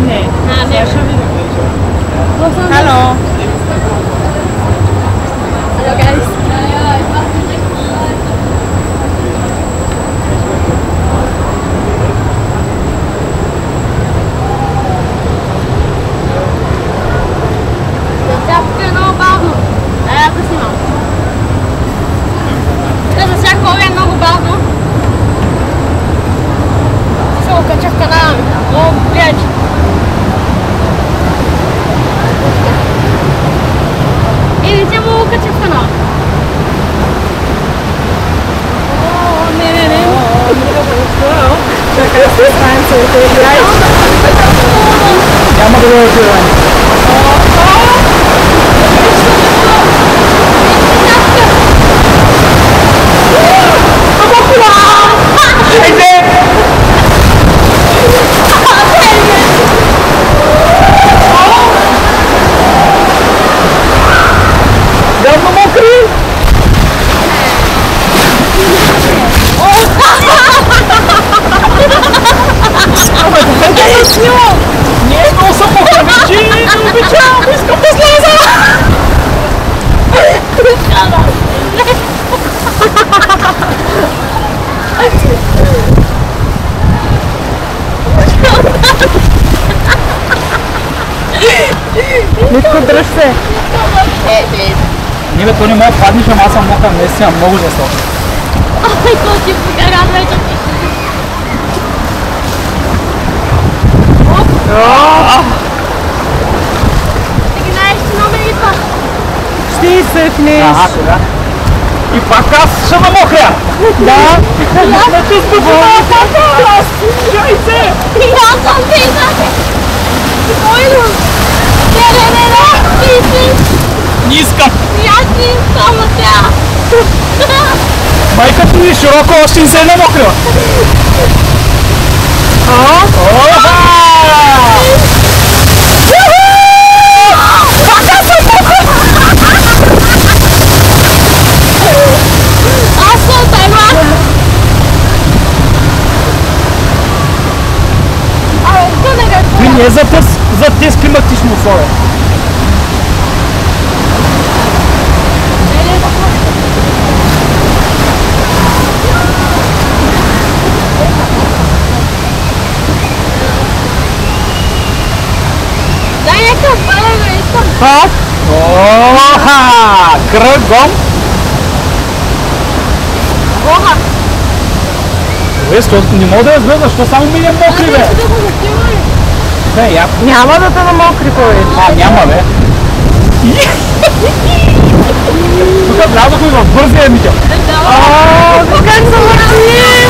Не. Не. Ще видим. Hello. Hello guys. Тя много бавно. Да снимам. За всяко е много бавно. Се окача в канала ми. О, приятели. Или тя му окача в канала. Не. Чакай, се ставим се от тези гайд. Няма да го отиваме. Явно мокри! Не, много съм мокра, вече не обичам, искам да сляза! Митко, дръж се! Не бе, то не мога да паднеш, ама аз съм мокър, наистина много жестоко. Ай, то ти погара вече. Ти знаеш, че много ми идва. Ще изсъхнеш! Ага, сега. И пак аз ще намокря! Да! Не ти спочва! Чай се! И аз съм пизна. Спокойно. Не. Не искам! И аз не искам от тя. Майка ти широко още не се е намокрила! Аз съм тайма. Ти не е за тези климатични условия. Дай някакъв пален, не искам. Оха! Кръгом! Оха. Не мога да разбера защо само ми не мокри, бе! Да го закриваме. Бе, я... Няма да те намокри повече. няма, бе! Тук влязохме в бързия Митя. Как се мъртви!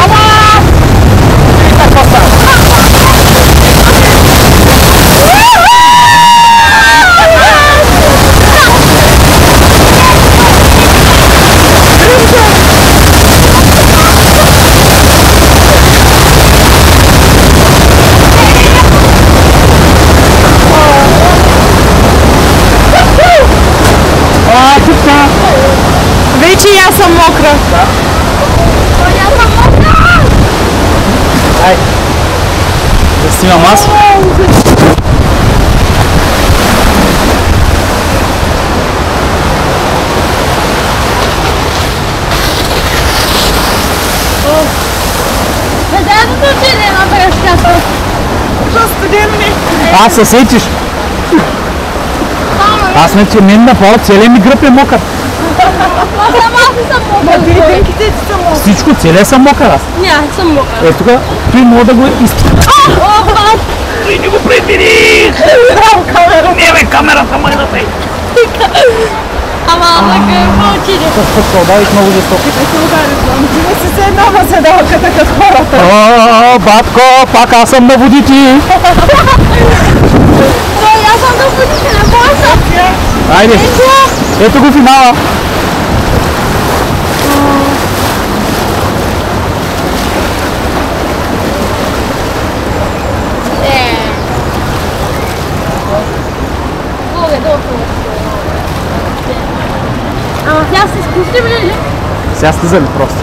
Ама! И какво става? Вече и аз съм мокра. Ай! Да снимам аз. Аз се сетиш. Аз не че мен направо целият ми гръб е мокър. Дрехите ти са мокри. Всичко, целият съм мокър аз. Не, аз съм мокър. Е, тук той мога да го изтри. Той не го предвиди! Не бе, камерата ме да тъй. Ама, какво отиде? Какво, давих много жестоко. Не си се едно на седалката като хората. О, батко, пак аз съм на водити. Той, аз съм да водите, не бойся. Айде, ето го финала. Ама тя се спустим ли? Сега сте зали просто.